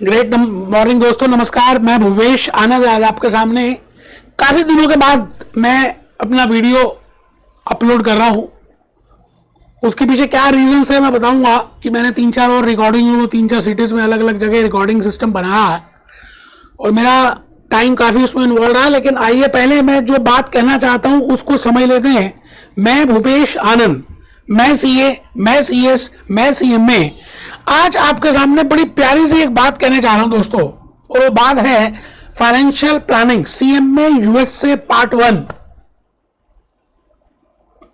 Great morning दोस्तों, नमस्कार। मैं भूपेश आनंद आज आपके सामने काफ़ी दिनों के बाद मैं अपना वीडियो अपलोड कर रहा हूँ। उसके पीछे क्या रीजंस है मैं बताऊंगा कि मैंने 3-4 और रिकॉर्डिंग 3-4 सिटीज़ में अलग अलग जगह रिकॉर्डिंग सिस्टम बनाया है और मेरा टाइम काफ़ी उसमें इन्वॉल्व रहा। लेकिन आइए पहले मैं जो बात कहना चाहता हूँ उसको समझ लेते हैं। मैं भूपेश आनंद, मैं सीए, मैं सीएस, मैं सीएमए आज आपके सामने बड़ी प्यारी सी एक बात कहने जा रहा हूं दोस्तों, और वो बात है financial planning CMA USA part 1।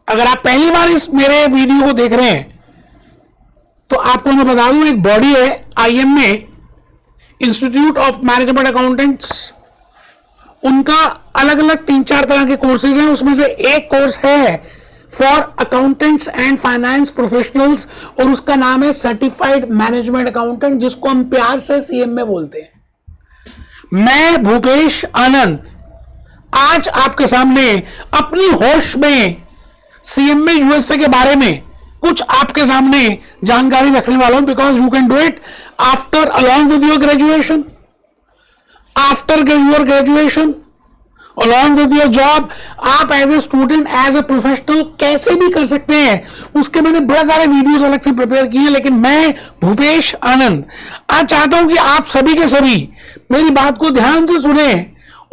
अगर आप पहली बार इस मेरे वीडियो को देख रहे हैं तो आपको मैं बता दूं, एक बॉडी है IMA, institute of management accountants. उनका अलग अलग 3-4 तरह के कोर्सेज हैं। उसमें से एक कोर्स है for accountants and finance professionals और उसका नाम है सर्टिफाइड मैनेजमेंट अकाउंटेंट, जिसको हम प्यार से सीएमए बोलते हैं। मैं भूपेश आनंद आज आपके सामने अपनी होश में सीएमए यूएसए के बारे में कुछ आपके सामने जानकारी रखने वाला हूं, because you can do it after along with your graduation, after your graduation along with your job. आप as a student, as a professional कैसे भी कर सकते हैं। उसके मैंने बड़े सारे वीडियोस अलग से प्रिपेयर किए हैं। लेकिन मैं भूपेश आनंद आज चाहता हूं कि आप सभी के सभी मेरी बात को ध्यान से सुने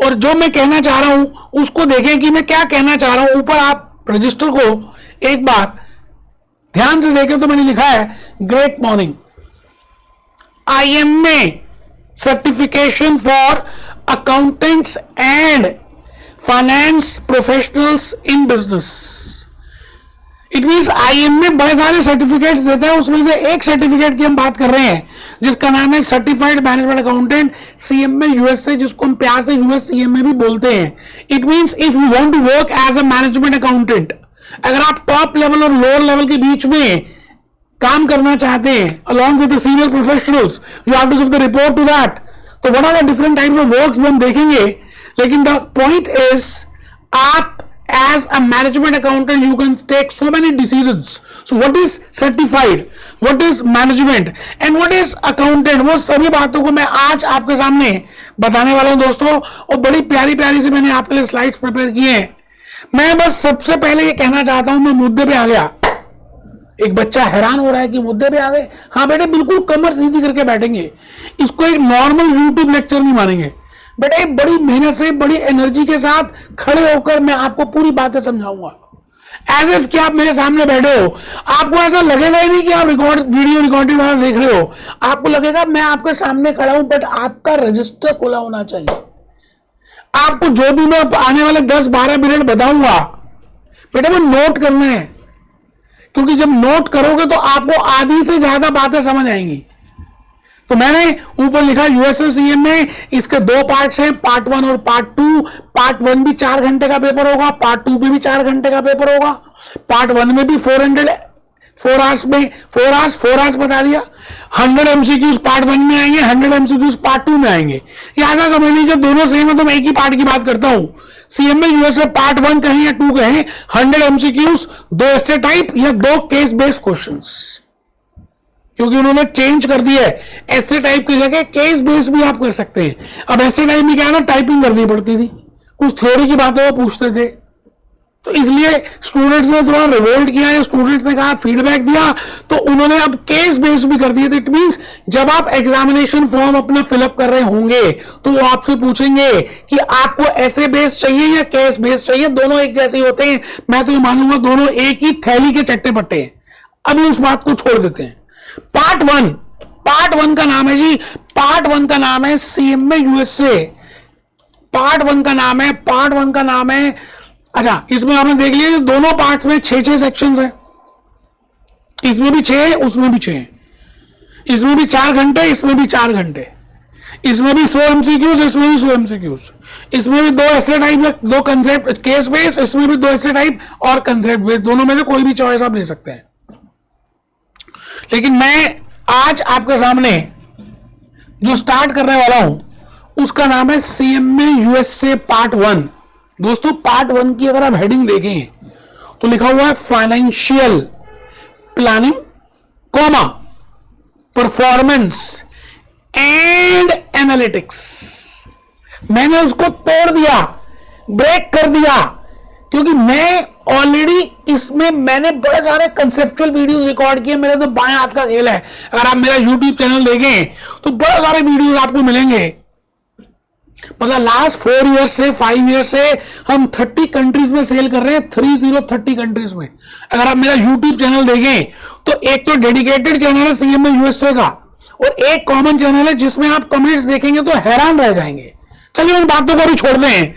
और जो मैं कहना चाह रहा हूं उसको देखें कि मैं क्या कहना चाह रहा हूं। ऊपर आप रजिस्टर को एक बार ध्यान से देखें तो मैंने लिखा है great morning IMA certification for accountants and finance professionals in business. It means IMA बड़े सारे सर्टिफिकेट्स देता है। उसमें से एक सर्टिफिकेट की हम बात कर रहे हैं जिसका नाम है certified management accountant CMA USA, जिसको हम प्यार से यूएस सीएमए भी बोलते हैं। It means if you want to work as a management accountant, अगर आप टॉप लेवल और लोअर लेवल के बीच में काम करना चाहते हैं along with the senior professionals, you have to give the report to that. तो what are the different types of works हम देखेंगे। लेकिन द पॉइंट इज, आप as a management accountant you can take so many decisions. So what is certified, what is management and what is accountant, वो सभी बातों को मैं आज आपके सामने बताने वाला हूं दोस्तों। और बड़ी प्यारी प्यारी से मैंने आपके लिए स्लाइड्स प्रिपेयर किए हैं। मैं बस सबसे पहले ये कहना चाहता हूं, मैं मुद्दे पे आ गया। एक बच्चा हैरान हो रहा है कि मुद्दे पे आ गए। हाँ बेटे, बिल्कुल कमर सीधी करके बैठेंगे, इसको एक नॉर्मल यूट्यूब लेक्चर नहीं मानेंगे बेटे। बड़ी मेहनत से, बड़ी एनर्जी के साथ खड़े होकर मैं आपको पूरी बातें समझाऊंगा, एज इफ कि आप मेरे सामने बैठे हो। आपको ऐसा लगेगा ही नहीं कि आप वीडियो रिकॉर्डिंग वाला देख रहे हो। आपको लगेगा मैं आपके सामने खड़ा हूं, बट आपका रजिस्टर खुला होना चाहिए। आपको जो भी मैं आने वाले 10-12 मिनट बताऊंगा बेटे, वो नोट करना है, क्योंकि जब नोट करोगे तो आपको आधी से ज्यादा बातें समझ आएंगी। तो मैंने ऊपर लिखा यूएसए सीएमए, इसके 2 पार्ट्स हैं, पार्ट 1 और पार्ट 2। पार्ट 1 भी 4 घंटे का पेपर होगा, पार्ट 2 में भी 4 घंटे का पेपर होगा। पार्ट 1 में भी 4 आवर्स में 4 आवर्स बता दिया। 100 एमसीक्यूज पार्ट 1 में आएंगे, 100 एमसीक्यूज पार्ट 2 में आएंगे। ये ऐसा समझ लीजिए दोनों सेम है, तो मैं एक ही पार्ट की बात करता हूं। सीएमए यूएसए पार्ट 1 कहें या 2 कहें, 100 एमसीक्यूज, 2 एस्से टाइप या 2 केस बेस्ड क्वेश्चंस, क्योंकि उन्होंने चेंज कर दिया है। एस्से टाइप की जगह केस बेस्ड भी आप कर सकते हैं। अब एस्से टाइप में क्या ना, टाइपिंग करनी पड़ती थी, कुछ थ्योरी की बातें वो पूछते थे, तो इसलिए स्टूडेंट्स ने थोड़ा रिवोल्ट किया या स्टूडेंट्स ने कहा, फीडबैक दिया, तो उन्होंने अब केस बेस्ड भी कर दिए। तो इट मींस जब आप एग्जामिनेशन फॉर्म अपना फिलअप कर रहे होंगे तो वो आपसे पूछेंगे कि आपको एस्से बेस्ड चाहिए या केस बेस्ड चाहिए। दोनों एक जैसे ही होते हैं। मैं तो ये मानूंगा दोनों एक ही थैली के चट्टे पट्टे हैं। अभी उस बात को छोड़ देते हैं। पार्ट 1 का नाम है जी, पार्ट 1 का नाम है सीएमए यूएसए। पार्ट 1 का नाम है अच्छा, इसमें आपने देख लिया दोनों पार्ट्स में 6-6 सेक्शंस हैं। इसमें भी 6 है, उसमें भी 6 है। इसमें भी 4 घंटे, इसमें भी 4 घंटे। इसमें भी 100 एमसीक्यूज, इसमें भी 100 एमसीक्यूज। इसमें भी 2 एस्से टाइप, 2 कंसेप्ट केस बेस, इसमें भी 2 एस्से टाइप और कंसेप्ट बेस। दोनों में से कोई भी चॉइस आप ले सकते हैं। लेकिन मैं आज आपके सामने जो स्टार्ट करने वाला हूं उसका नाम है सीएमए यूएसए पार्ट 1। दोस्तों पार्ट 1 की अगर आप हेडिंग देखें तो लिखा हुआ है financial planning, performance and analytics. मैंने उसको तोड़ दिया, ब्रेक कर दिया, क्योंकि मैं ऑलरेडी इसमें मैंने बड़े सारे कंसेप्चुअल वीडियोस रिकॉर्ड किए। मेरे तो बाएं हाथ का खेल है। अगर आप मेरा यूट्यूब चैनल देखें तो बड़े सारे वीडियोस आपको मिलेंगे। मतलब लास्ट 4 ईयर से 5 ईयर से हम 30 कंट्रीज में सेल कर रहे हैं, 30 कंट्रीज में। अगर आप मेरा यूट्यूब चैनल देखें तो एक तो डेडिकेटेड चैनल है सीएमए यूएसए का, और एक कॉमन चैनल है जिसमें आप कमेंट्स देखेंगे तो हैरान रह जाएंगे। चलिए उन बातों को भी छोड़ दें,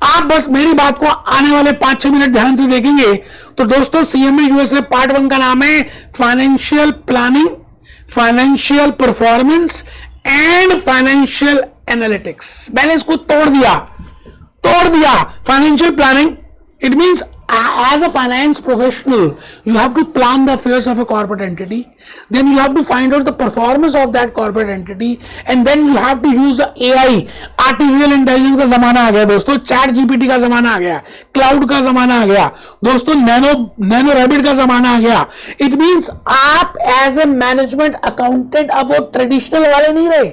आप बस मेरी बात को आने वाले 5-6 मिनट ध्यान से देखेंगे तो दोस्तों सीएमए यूएसए पार्ट 1 का नाम है financial planning, financial performance and financial analytics. मैंने इसको तोड़ दिया। Financial planning, it means as a finance professional you have to plan the affairs of a corporate entity, then you have to find out the performance of that corporate entity, and then you have to use the AI, artificial intelligence का जमाना आ गया दोस्तों, chat GPT का जमाना आ गया, cloud का जमाना आ गया दोस्तों, नैनो रैबिट का जमाना आ गया। इट मींस आप एज ए मैनेजमेंट अकाउंटेंट अब वो ट्रेडिशनल वाले नहीं रहे।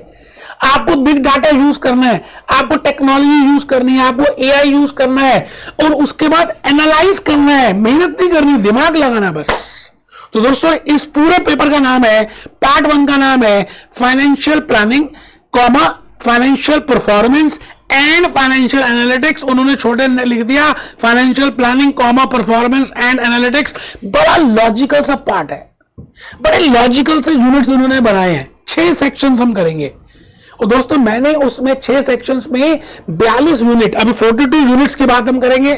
आपको बिग डाटा यूज करना है, आपको टेक्नोलॉजी यूज करनी है, आपको एआई यूज करना है, और उसके बाद एनालाइज करना है। मेहनत नहीं करनी, दिमाग लगाना बस। तो दोस्तों इस पूरे पेपर का नाम है, पार्ट 1 का नाम है financial planning, comma financial performance and financial analytics. उन्होंने छोटे लिख दिया financial planning, comma performance and analytics. बड़ा लॉजिकल सा पार्ट है, बड़े लॉजिकल से यूनिट्स उन्होंने बनाए हैं। 6 सेक्शंस हम करेंगे, और दोस्तों मैंने उसमें 6 सेक्शंस में 42 यूनिट, अभी 42 यूनिट्स की बात हम करेंगे,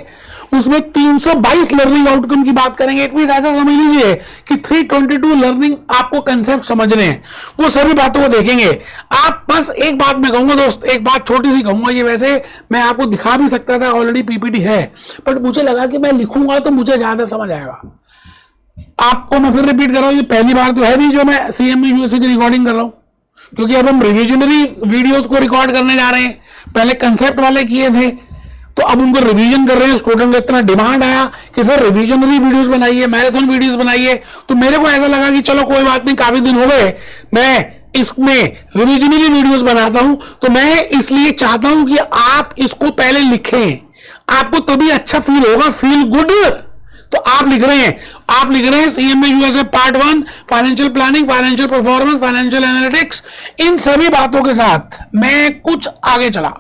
उसमें 322 लर्निंग आउटकम की बात करेंगे। इट मींस ऐसा समझ लीजिए कि 322 लर्निंग आपको कंसेप्ट समझने हैं, वो सभी बातों को देखेंगे आप। बस एक बात मैं कहूंगा दोस्त, एक बात छोटी सी कहूंगा, ये वैसे मैं आपको दिखा भी सकता था, ऑलरेडी पीपीटी है, बट मुझे लगा कि मैं लिखूंगा तो मुझे ज्यादा समझ आएगा। आपको मैं फिर रिपीट कर रहा हूं, ये पहली बार तो है भी जो मैं सीएमए यूएसए की रिकॉर्डिंग कर रहा हूं, क्योंकि अब हम रिविजनरी वीडियोस को रिकॉर्ड करने जा रहे हैं। पहले कंसेप्ट वाले किए थे, तो अब उनको रिवीजन कर रहे हैं। स्टूडेंट का इतना डिमांड आया कि सर रिविजनरी वीडियोस बनाइए, मैराथन वीडियोस बनाइए, तो मेरे को ऐसा लगा कि चलो कोई बात नहीं, काफी दिन हो गए, मैं इसमें रिविजनरी वीडियोस बनाता हूं। तो मैं इसलिए चाहता हूं कि आप इसको पहले लिखें, आपको तभी अच्छा फील होगा, फील गुड। तो आप लिख रहे हैं CMA USA part 1 financial planning, financial performance, financial analytics. इन सभी बातों के साथ मैं कुछ आगे चला।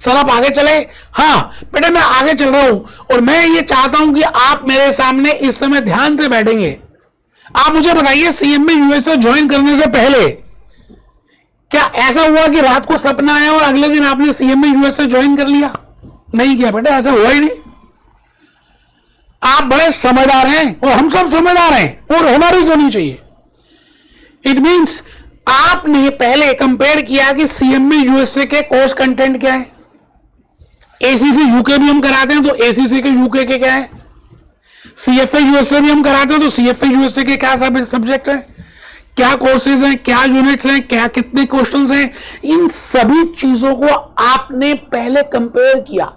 सर आप आगे चले? हाँ बेटा मैं आगे चल रहा हूं, और मैं ये चाहता हूं कि आप मेरे सामने इस समय ध्यान से बैठेंगे। आप मुझे बताइए, सीएमए यूएसए ज्वाइन करने से पहले क्या ऐसा हुआ कि रात को सपना आया और अगले दिन आपने सीएमए यूएसए ज्वाइन कर लिया? नहीं किया बेटा, ऐसा हुआ ही नहीं। आप बड़े समझदार हैं, और हम सब समझदार हैं, और होना भी क्यों नहीं चाहिए। इट मींस आपने पहले कंपेयर किया कि सीएमए यूएसए के कोर्स कंटेंट क्या है। एसीसी यूके भी हम कराते हैं, तो एसीसी के यूके के क्या है। सीएफए यूएसए भी हम कराते हैं, तो सीएफए यूएसए के क्या सब्जेक्ट्स हैं, क्या कोर्सेज हैं, क्या यूनिट्स हैं, क्या कितने क्वेश्चंस हैं। इन सभी चीजों को आपने पहले कंपेयर किया,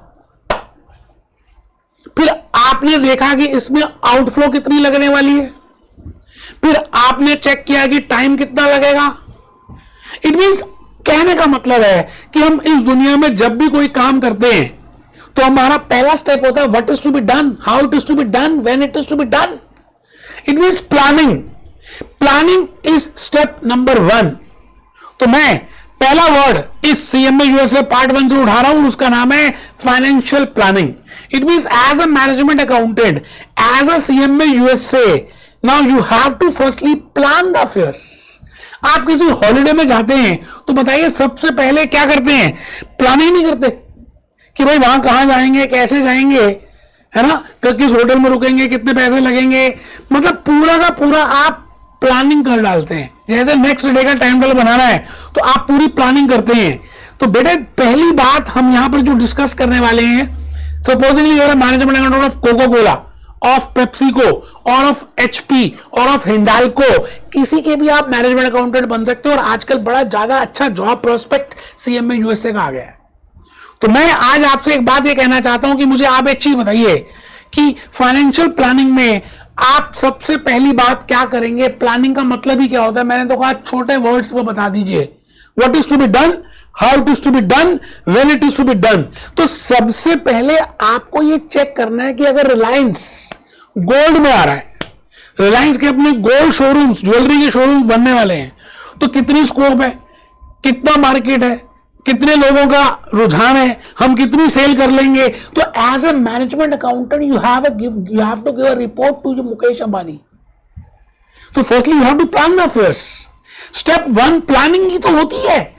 फिर आपने देखा कि इसमें आउटफ्लो कितनी लगने वाली है, फिर आपने चेक किया कि टाइम कितना लगेगा। इट मींस कहने का मतलब है कि हम इस दुनिया में जब भी कोई काम करते हैं तो हमारा पहला स्टेप होता है what is to be done, how it is to be done, when it is to be done. It means planning is step number 1। तो मैं पहला वर्ड इस सीएमए यूएसए पार्ट 1 से उठा रहा हूं, उसका नाम है financial planning. It means as a management accountant, as a CMA USA, now you have to firstly plan the affairs. आप किसी हॉलिडे में जाते हैं तो बताइए सबसे पहले क्या करते हैं? प्लानिंग नहीं करते कि भाई वहां कहां जाएंगे, कैसे जाएंगे, है ना, किस होटल में रुकेंगे, कितने पैसे लगेंगे। मतलब पूरा का पूरा आप प्लानिंग कर डालते हैं। जैसे नेक्स्ट डे का टाइम टेबल बनाना है तो आप पूरी प्लानिंग करते हैं। तो बेटे पहली बात हम यहां पर जो डिस्कस करने वाले हैं, supposingly your management accountant of Coca Cola, of PepsiCo, और ऑफ एचपी, और ऑफ हिंडाल्को, किसी के भी आप मैनेजमेंट अकाउंटेंट बन सकते हो। और आजकल बड़ा ज्यादा अच्छा जॉब प्रोस्पेक्ट सीएमए यूएसए का आ गया है। तो मैं आज आपसे एक बात ये कहना चाहता हूं कि मुझे आप एक चीज बताइए कि फाइनेंशियल प्लानिंग में आप सबसे पहली बात क्या करेंगे। प्लानिंग का मतलब ही क्या होता है? मैंने तो कहा छोटे वर्ड्स में बता दीजिए। What is to be done, how it is to be done, when it is to be done. तो सबसे पहले आपको ये चेक करना है कि अगर रिलायंस गोल्ड में आ रहा है, रिलायंस के अपने गोल्ड शोरूम्स, ज्वेलरी के शोरूम्स बनने वाले हैं, तो कितनी स्कोप है, कितना मार्केट है, कितने लोगों का रुझान है, हम कितनी सेल कर लेंगे। तो as a management accountant you have to give a report to Mukesh Ambani. तो firstly you have to plan the affairs. Step 1 planning ही तो होती है।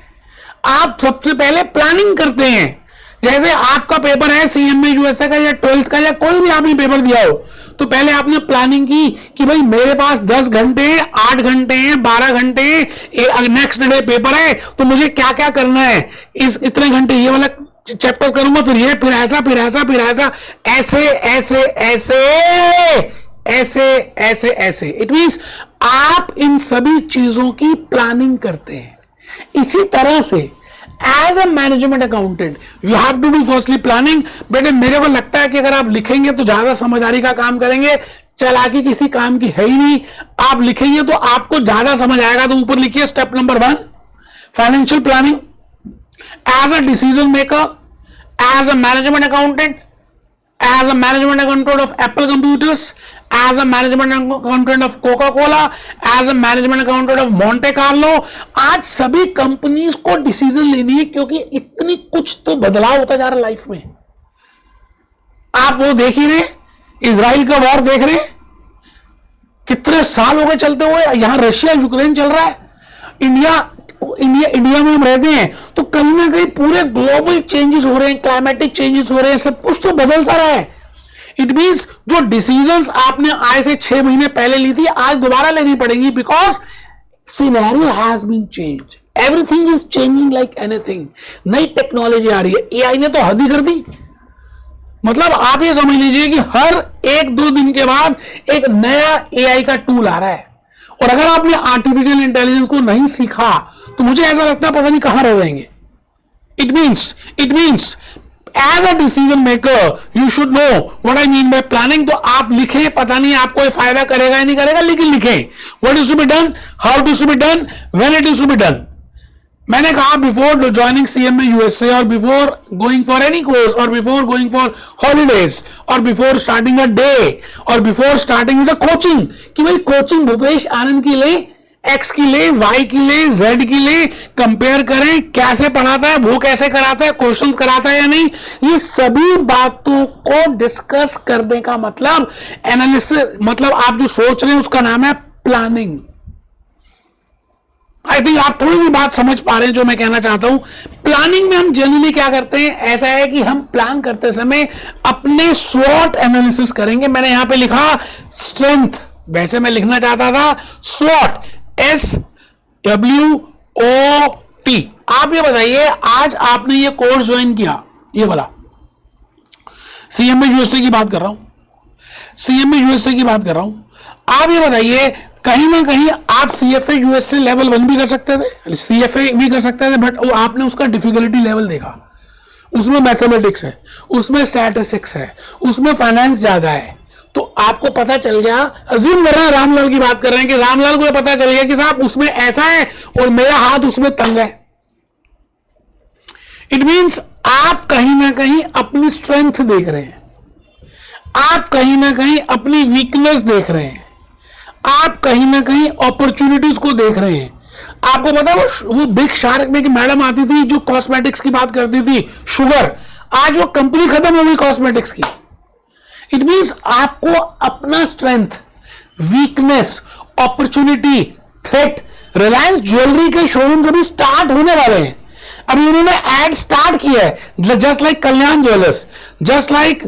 आप सबसे पहले प्लानिंग करते हैं। जैसे आपका पेपर है सीएमए यूएसए का या 12th का या कोई भी आपने पेपर दिया हो, तो पहले आपने प्लानिंग की कि भाई मेरे पास 10 घंटे, 8 घंटे हैं, 12 घंटे, नेक्स्ट डे पेपर है, तो मुझे क्या क्या करना है, इस इतने घंटे ये वाला चैप्टर करूंगा, फिर ये, फिर ऐसा, फिर ऐसा, फिर ऐसा, ऐसे ऐसे ऐसे ऐसे ऐसे ऐसे। इट मींस आप इन सभी चीजों की प्लानिंग करते हैं। इसी तरह से as a management accountant you have to do firstly planning. बेटे मेरे को लगता है कि अगर आप लिखेंगे तो ज्यादा समझदारी का काम करेंगे, चालाकी किसी काम की है ही नहीं। आप लिखेंगे तो आपको ज्यादा समझ आएगा। तो ऊपर लिखिए step number 1 financial planning as a decision maker, as a management accountant, as a management accountant of Apple Computers, as a management accountant of Coca-Cola, as a management accountant of Monte Carlo। आज सभी companies को decision लेनी है, क्योंकि इतनी कुछ तो बदलाव होता जा रहा है लाइफ में। आप वो देख ही रहे, इजराइल का वॉर देख रहे, कितने साल हो गए चलते हुए। यहां रशिया यूक्रेन चल रहा है, इंडिया में हम रहते हैं, तो कहीं ना कहीं पूरे ग्लोबल चेंजेस हो रहे हैं, क्लाइमेटिक चेंजेस हो रहे हैं, सब कुछ तो बदल सा रहा है। इट मींस जो डिसीजंस आपने आज से 6 महीने पहले ली थी, आज दोबारा लेनी पड़ेंगी, because scenario has been changed, everything is changing like anything. नई टेक्नोलॉजी आ रही है, एआई ने तो हद ही कर दी। मतलब आप ये समझ लीजिए कि हर 1-2 दिन के बाद एक नया एआई का टूल आ रहा है, और अगर आपने आर्टिफिशियल इंटेलिजेंस को नहीं सीखा तो मुझे ऐसा लगता है पता नहीं कहां रह जाएंगे। It means as a decision maker you should know what I mean by planning. तो आप लिखें, पता नहीं आपको ये फायदा करेगा या नहीं करेगा, लेकिन लिखें what is to be done, how it is to be done, when it is to be done. मैंने कहा बिफोर ज्वाइनिंग सीएमए यूएसए, और before going for any course, और बिफोर गोइंग फॉर हॉलीडेज, और बिफोर स्टार्टिंग अ डे, और before starting with coaching, कि भाई coaching Bhupesh आनंद की ले, एक्स की ले, वाई की ले, जेड की ले, कंपेयर करें कैसे पढ़ाता है, वो कैसे कराता है, क्वेश्चन कराता है या नहीं। ये सभी बातों को डिस्कस करने का मतलब एनालिसिस, मतलब आप जो सोच रहे हैं उसका नाम है प्लानिंग। आई थिंक आप थोड़ी भी बात समझ पा रहे हैं जो मैं कहना चाहता हूं। प्लानिंग में हम जनरली क्या करते हैं, ऐसा है कि हम प्लान करते समय अपने स्वॉट एनालिसिस करेंगे। मैंने यहां पे लिखा स्ट्रेंथ, वैसे मैं लिखना चाहता था स्वॉट, SWOT। आप ये बताइए, आज आपने ये कोर्स ज्वाइन किया, ये वाला सीएमए यूएसए की बात कर रहा हूं, सीएमए यूएसए की बात कर रहा हूं। आप ये बताइए, कहीं ना कहीं आप सीएफए यूएसए लेवल 1 भी कर सकते थे, सीएफए भी कर सकते थे, बट आपने उसका डिफिकल्टी लेवल देखा, उसमें मैथमेटिक्स है, उसमें स्टैटिस्टिक्स है, उसमें फाइनेंस ज्यादा है। तो आपको पता चल गया, अज्यूम कर रहे हैं रामलाल की बात कर रहे हैं, कि रामलाल को पता चल गया कि साहब उसमें ऐसा है और मेरा हाथ उसमें तंग है। इट मींस आप कहीं ना कहीं अपनी स्ट्रेंथ देख रहे हैं, आप कहीं ना कहीं अपनी वीकनेस देख रहे हैं, आप कहीं ना कहीं अपॉर्चुनिटीज को देख रहे हैं। आपको पता है वो बिग शार्क में की मैडम आती थी जो कॉस्मेटिक्स की बात करती थी, शुगर, आज वो कंपनी खत्म हो गई कॉस्मेटिक्स की। इट मींस आपको अपना strength, weakness, opportunity, threat. Reliance jewellery के शोरूम अभी स्टार्ट होने वाले हैं, अभी उन्होंने एड स्टार्ट किया है, जस्ट लाइक कल्याण ज्वेलर्स, जस्ट लाइक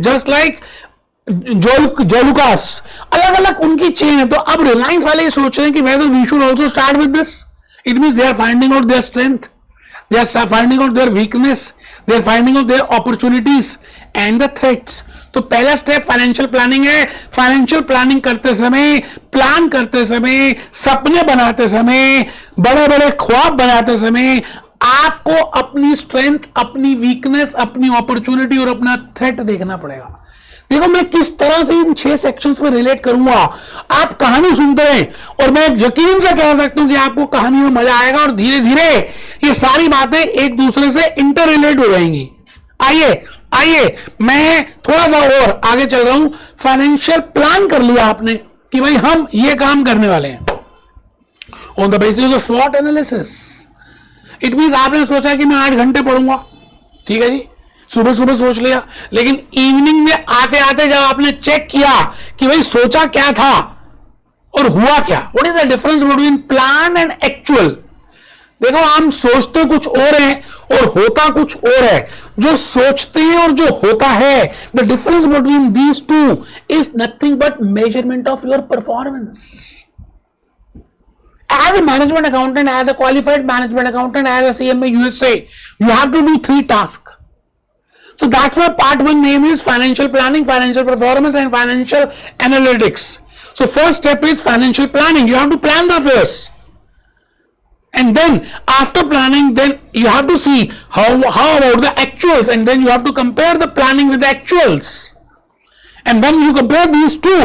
जोलुकास, अलग अलग उनकी चेन है। तो अब रिलायंस वाले सोच रहे हैं कि whether we should also start with this. It means they are finding out their strength, they are finding out their weakness, they are finding out their opportunities and the threats. तो पहला स्टेप फाइनेंशियल प्लानिंग है। Financial planning करते समय, plan करते समय, सपने बनाते समय, बड़े बड़े ख्वाब बनाते समय आपको अपनी स्ट्रेंथ, अपनी वीकनेस, अपनी अपॉर्चुनिटी और अपना थ्रेट देखना पड़ेगा। देखो मैं किस तरह से इन 6 सेक्शंस में रिलेट करूंगा। आप कहानी सुनते हैं और मैं यकीन से कह सकता हूं कि आपको कहानी में मजा आएगा और धीरे धीरे ये सारी बातें एक दूसरे से इंटर रिलेट हो जाएंगी। आइए आइए मैं थोड़ा सा और आगे चल रहा हूं। फाइनेंशियल प्लान कर लिया आपने कि भाई हम ये काम करने वाले हैं ऑन द बेसिस ऑफ स्वॉट एनालिसिस। इट मींस आपने सोचा कि मैं 8 घंटे पढ़ूंगा, ठीक है जी, सुबह सुबह सोच लिया, लेकिन इवनिंग में आते आते जब आपने चेक किया कि भाई सोचा क्या था और हुआ क्या, what is the difference between plan and actual. देखो हम सोचते कुछ और है और होता कुछ और है। जो सोचते हैं और जो होता है, the difference between these two is nothing but measurement of your performance. As a management accountant, as a qualified management accountant, as a CMA USA, you have to do 3 tasks. So that's why part 1 name is financial planning, financial performance and financial analytics. So first step is financial planning. You have to plan the affairs. And then after planning, then you have to see how about the actuals, and then you have to compare the planning with the actuals. And when you compare these two,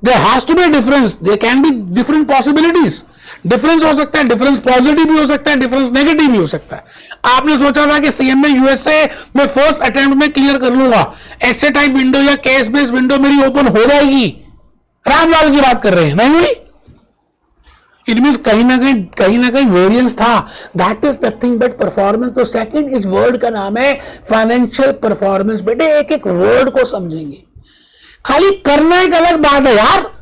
there has to be a difference. There can be different possibilities. Difference हो सकता है, difference positive भी हो सकता है, difference negative भी हो सकता है। आपने सोचा था कि सीएमए यूएसए में फर्स्ट अटेम्प्ट में क्लियर कर लूंगा, ऐसे टाइप विंडो या केस बेस्ड विंडो मेरी ओपन हो जाएगी। रामलाल की बात कर रहे हैं, नहीं हुई। इट मींस कहीं ना कहीं वेरिएंस था। That is nothing but performance. तो सेकंड इस वर्ड का नाम है फाइनेंशियल परफॉर्मेंस। बेटे एक एक वर्ड को समझेंगे, खाली करना एक अलग बात है यार।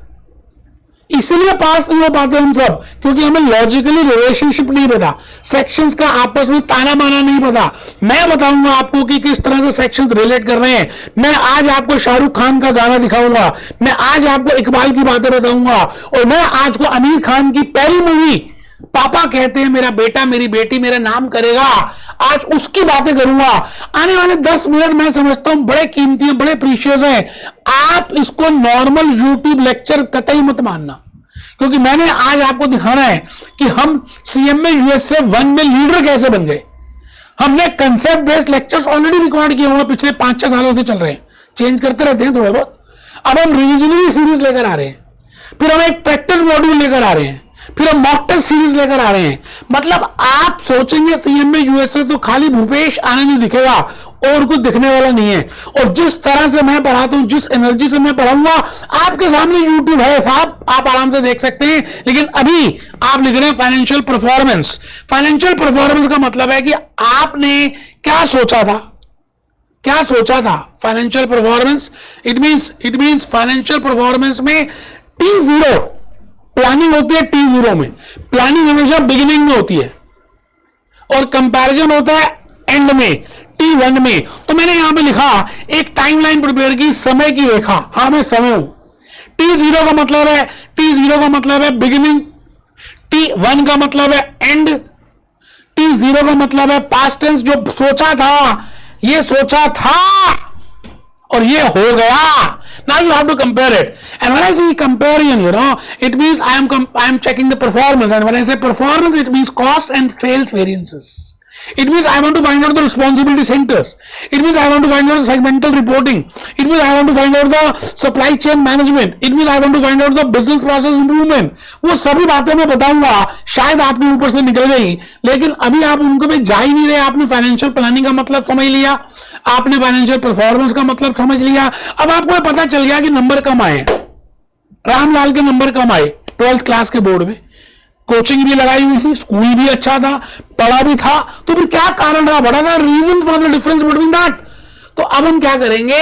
इसीलिए पास नहीं हो पाते हम सब, क्योंकि हमें लॉजिकली रिलेशनशिप नहीं पता, सेक्शंस का आपस में ताना बाना नहीं पता। मैं बताऊंगा आपको कि किस तरह से सेक्शंस रिलेट कर रहे हैं। मैं आज आपको शाहरुख खान का गाना दिखाऊंगा, मैं आज आपको इकबाल की बातें बताऊंगा, और मैं आज को आमिर खान की पहली मूवी पापा कहते हैं मेरा बेटा मेरी बेटी मेरा नाम करेगा, आज उसकी बातें करूंगा। आने वाले 10 मिनट मैं समझता हूं बड़े कीमती हैं, बड़े प्रीशियस हैं। आप इसको नॉर्मल यूट्यूब लेक्चर कतई मत मानना, क्योंकि मैंने आज आपको दिखाना है कि हम सीएमए यूएसए 1 में लीडर कैसे बन गए। हमने concept based lectures already record किए हुए, पिछले 5-6 सालों से चल रहे हैं, चेंज करते रहते हैं थोड़े बहुत। अब हम रिविजनरी सीरीज लेकर आ रहे हैं, फिर हम एक प्रैक्टिस मॉड्यूल लेकर आ रहे हैं, फिर हम मॉक टेस्ट सीरीज लेकर आ रहे हैं। मतलब आप सोचेंगे सीएमए यूएसए तो खाली भूपेश आनंद दिखेगा और कुछ दिखने वाला नहीं है। और जिस तरह से मैं पढ़ाता हूं, जिस एनर्जी से मैं पढ़ाऊंगा, आपके सामने यूट्यूब है साहब, आप आराम से देख सकते हैं। लेकिन अभी आप लिख रहे हैं फाइनेंशियल परफॉर्मेंस। फाइनेंशियल परफॉर्मेंस का मतलब है कि आपने क्या सोचा था, क्या सोचा था। Financial performance it means financial performance में T0 प्लानिंग होती है। T0 में प्लानिंग हमेशा बिगिनिंग में होती है और कंपैरिजन होता है एंड में, T1 में। तो मैंने यहां पे लिखा एक टाइमलाइन प्रिपेयर की, समय की रेखा। हाँ मैं समय हूं। T0 का मतलब है बिगिनिंग, T1 का मतलब है एंड, T0 का मतलब है पास्ट टेंस, जो सोचा था, ये सोचा था और ये हो गया। Now you have to compare it, and when I say comparison, it means I am checking the performance, and when I say performance, it means cost and sales variances. It means I want to find out the responsibility centers. It means I want to find out the segmental reporting. It means I want to find out the supply chain management. It means I want to find out the business process improvement. वो सभी बातें मैं बताऊंगा, शायद आपके ऊपर से निकल गई, लेकिन अभी आप उनको पे जा ही नहीं रहे। आपने फाइनेंशियल प्लानिंग का मतलब समझ लिया, आपने फाइनेंशियल परफॉर्मेंस का मतलब समझ लिया। अब आपको पता चल गया कि नंबर कम आए, रामलाल के नंबर कम आए 12th क्लास के बोर्ड में। कोचिंग भी लगाई हुई थी, स्कूल भी अच्छा था, पढ़ा भी था, तो फिर क्या कारण रहा, बड़ा था reason for the difference between that. तो अब हम क्या करेंगे,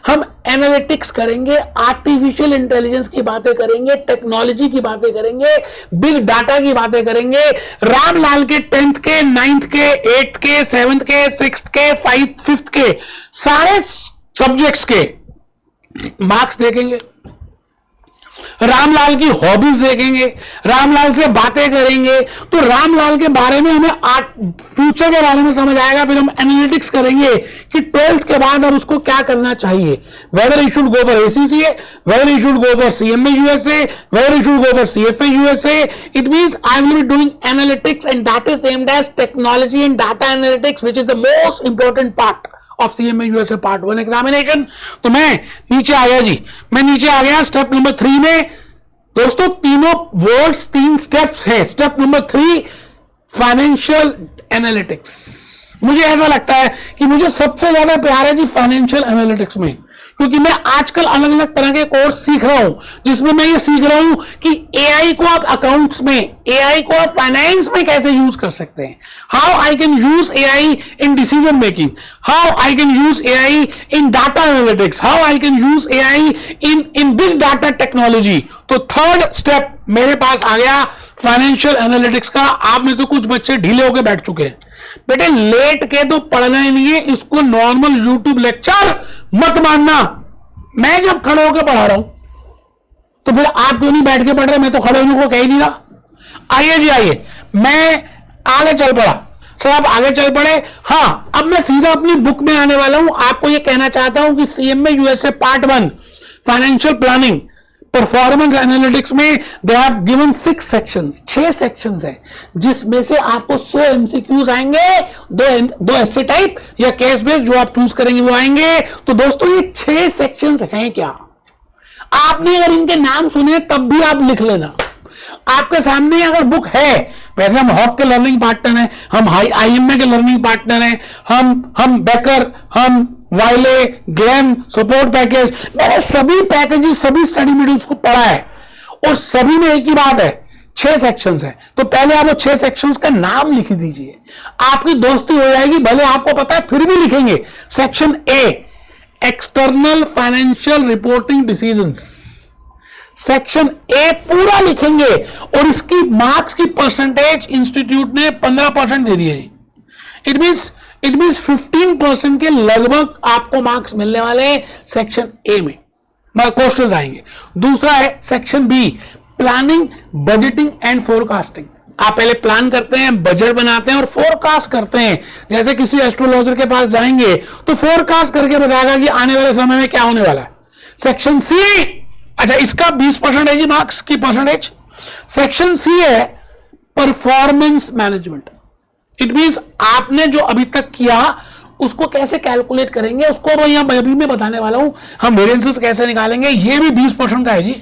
हम एनालिटिक्स करेंगे, आर्टिफिशियल इंटेलिजेंस की बातें करेंगे, टेक्नोलॉजी की बातें करेंगे, बिग डाटा की बातें करेंगे। रामलाल के 10th के, 9th के, 8th के, 7th के, 6th के, 5th के सारे सब्जेक्ट्स के मार्क्स देखेंगे, रामलाल की हॉबीज देखेंगे, रामलाल से बातें करेंगे, तो रामलाल के बारे में हमें फ्यूचर के बारे में समझ आएगा। फिर हम एनालिटिक्स करेंगे कि 12th के बाद अब उसको क्या करना चाहिए, whether he should go for ACCA, whether he should go for CMA USA, whether he should go for CFA USA। It means I will be doing analytics and that is named as technology and data analytics, which is the most important part of CMA USA part 1 examination. तो मैं नीचे आ गया जी, मैं नीचे आ गया step number 3 में। दोस्तों तीनों वर्ड्स 3 स्टेप्स है। Step number 3 financial analytics. मुझे ऐसा लगता है कि मुझे सबसे ज्यादा प्यार है जी फाइनेंशियल एनालिटिक्स में, क्योंकि मैं आजकल अलग अलग तरह के कोर्स सीख रहा हूं जिसमें मैं ये सीख रहा हूं कि एआई को आप अकाउंट्स में, एआई को आप फाइनेंस में कैसे यूज कर सकते हैं। How I can use AI in decision making, how I can use AI in data analytics, how I can use AI in big data technology. तो थर्ड स्टेप मेरे पास आ गया फाइनेंशियल एनालिटिक्स का। आप में से कुछ बच्चे ढीले होकर बैठ चुके हैं। बेटे लेट के तो पढ़ना ही नहीं है, इसको नॉर्मल यूट्यूब लेक्चर मत मानना। मैं जब खड़े होकर पढ़ा रहा हूं तो फिर आप क्यों नहीं बैठ के पढ़ रहे? मैं तो खड़े होने को कह ही नहीं रहा। आइए जी आइए, मैं आगे चल पड़ा। सर आप आगे चल पड़े। हाँ, अब मैं सीधा अपनी बुक में आने वाला हूं। आपको यह कहना चाहता हूं कि CMA USA part 1 financial planning performance analytics में they have given 6 sections, 6 sections है, जिसमें से आपको 100 एमसीक्यूज आएंगे, दो ऐसे टाइप या केस बेस्ड जो आप चूज करेंगे वो आएंगे। तो दोस्तों ये 6 सेक्शंस हैं क्या? आपने अगर इनके नाम सुने तब भी आप लिख लेना। आपके सामने अगर बुक है, वैसे हम हॉक के लर्निंग पार्टनर हैं, हम आईएमए के लर्निंग पार्टनर हैं, हम बेकर, हम वाइले, ग्लैम सपोर्ट पैकेज, मैंने सभी पैकेजेस, सभी स्टडी मटेरियल्स को पढ़ा है और सभी में एक ही बात है, 6 सेक्शंस है। तो पहले आप वो 6 सेक्शंस का नाम लिख दीजिए, आपकी दोस्ती हो जाएगी। भले आपको पता है फिर भी लिखेंगे। Section A external financial reporting decisions, section A पूरा लिखेंगे और इसकी मार्क्स की परसेंटेज इंस्टीट्यूट ने 15% दे दी है। इट मीन्स 15% के लगभग आपको मार्क्स मिलने वाले हैं सेक्शन ए में, क्वेश्चंस आएंगे। दूसरा है section B planning, budgeting and forecasting. आप पहले प्लान करते हैं, बजट बनाते हैं और फोरकास्ट करते हैं। जैसे किसी एस्ट्रोलॉजर के पास जाएंगे तो फोरकास्ट करके बताएगा कि आने वाले समय में क्या होने वाला है। सेक्शन सी, अच्छा इसका 20% है जी मार्क्स की परसेंटेज। सेक्शन सी है परफॉर्मेंस मैनेजमेंट। इट मींस आपने जो अभी तक किया उसको कैसे कैलकुलेट करेंगे, उसको मैं अभी मैं बताने वाला हूं। हम वेरिएंसेस कैसे निकालेंगे, ये भी 20% का है जी।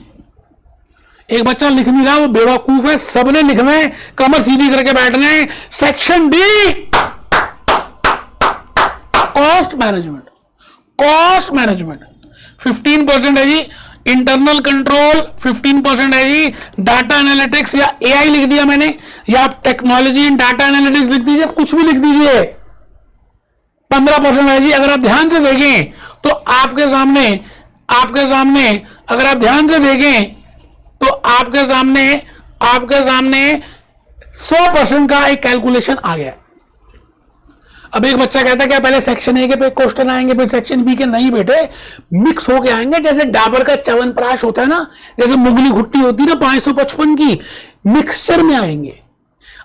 एक बच्चा लिख नहीं रहा, वो बेवकूफ है, सबने लिखना है, कमर सीधी करके बैठना है। Section D cost management, cost management 15% है जी। इंटरनल कंट्रोल 15% है जी। डाटा एनालिटिक्स या एआई लिख दिया मैंने, या आप टेक्नोलॉजी इन डाटा एनालिटिक्स लिख दीजिए, कुछ भी लिख दीजिए, 15% है जी। अगर आप ध्यान से देखें तो आपके सामने अगर आप ध्यान से देखें तो आपके सामने 100% का एक कैलकुलेशन आ गया। अब एक बच्चा कहता है कि पहले सेक्शन ए के पे क्वेश्चन आएंगे फिर सेक्शन बी के। नहीं बेटे, मिक्स होके आएंगे। जैसे डाबर का च्यवनप्राश होता है ना, जैसे मुगली घुट्टी होती है ना 555 की, मिक्सचर में आएंगे।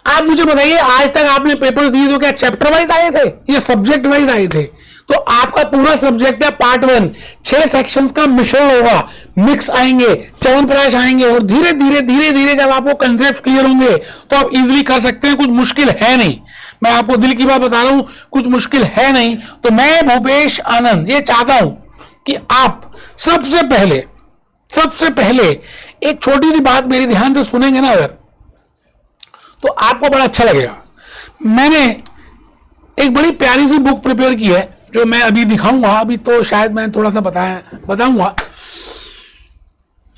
आप मुझे बताइए, आज तक आपने पेपर दिए तो क्या चैप्टर वाइज आए थे या सब्जेक्ट वाइज आए थे? तो आपका पूरा सब्जेक्ट है पार्ट 1, 6 सेक्शंस का मिश्रण होगा, मिक्स आएंगे, च्यवनप्राश आएंगे और धीरे धीरे जब आपको कंसेप्ट क्लियर होंगे तो आप इजीली कर सकते हैं। कुछ मुश्किल है नहीं, मैं आपको दिल की बात बता रहा हूं, कुछ मुश्किल है नहीं। तो मैं भूपेश आनंद ये चाहता हूं कि आप सबसे पहले एक छोटी सी बात मेरी ध्यान से सुनेंगे ना अगर, तो आपको बड़ा अच्छा लगेगा। मैंने एक बड़ी प्यारी सी बुक प्रिपेयर की है जो मैं अभी दिखाऊंगा, अभी तो शायद मैं थोड़ा सा बताऊंगा।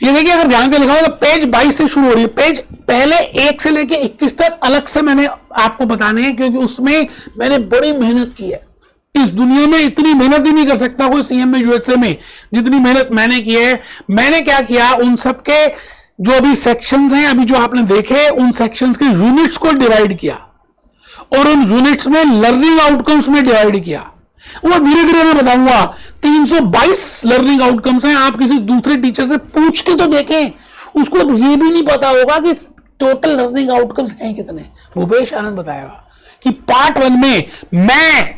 ये देखिए, अगर ध्यान से लिखा हो तो पेज 22 से शुरू हो रही है। पेज पहले 1 से लेके 21 तक अलग से मैंने आपको बताने हैं, क्योंकि उसमें मैंने बड़ी मेहनत की है। इस दुनिया में इतनी मेहनत ही नहीं कर सकता कोई सीएमए यूएसए में जितनी मेहनत मैंने की है। मैंने क्या किया, उन सबके जो अभी सेक्शंस हैं, अभी जो आपने देखे, उन सेक्शंस के यूनिट्स को डिवाइड किया और उन यूनिट्स में लर्निंग आउटकम्स में डिवाइड किया। वो धीरे धीरे मैं बताऊंगा। 322 लर्निंग आउटकम्स हैं। आप किसी दूसरे टीचर से पूछ के तो देखें, उसको ये भी नहीं पता होगा कि टोटल लर्निंग आउटकम्स हैं कितने। भूपेश आनंद बताएगा कि पार्ट 1 में मैं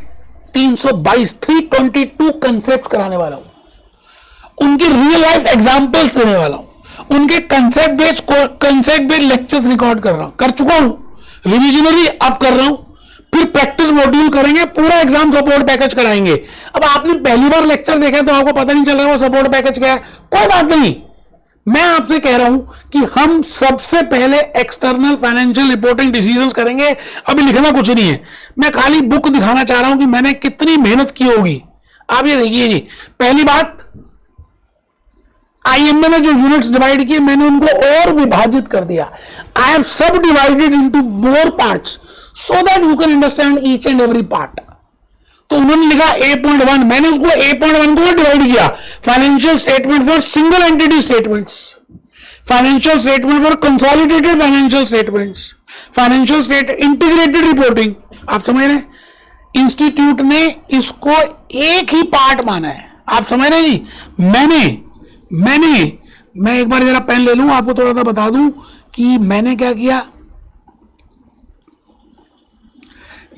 322 कंसेप्ट कराने वाला हूं, उनकी रियल लाइफ एग्जांपल्स देने वाला हूं, उनके कंसेप्ट बेस्ड लेक्चर्स रिकॉर्ड कर चुका हूं, रिविजनरी अब कर रहा हूं, फिर प्रैक्टिस मॉड्यूल करेंगे, पूरा एग्जाम सपोर्ट पैकेज कराएंगे। अब आपने पहली बार लेक्चर देखा तो आपको पता नहीं चल रहा वो सपोर्ट पैकेज क्या है, कोई बात नहीं। मैं आपसे कह रहा हूं कि हम सबसे पहले एक्सटर्नल फाइनेंशियल रिपोर्टिंग डिसीजंस करेंगे। अभी लिखना कुछ नहीं है, मैं खाली बुक दिखाना चाह रहा हूं कि मैंने कितनी मेहनत की होगी। आप ये देखिए जी, पहली बात, आईएमए में जो यूनिट्स डिवाइड किए मैंने उनको और विभाजित कर दिया। आई हैव सब divided into more parts so that you can understand each and every part. तो उन्होंने लिखा A.1, मैंने उसको A.1 को डिवाइड किया, financial statement for single entity statements, financial statement for consolidated financial statements, financial state integrated reporting. आप समझ रहे हैं, इंस्टीट्यूट ने इसको एक ही पार्ट माना है। आप समझ रहे हैं जी। मैं एक बार जरा पेन ले लूं, आपको थोड़ा सा बता दूं कि मैंने क्या किया।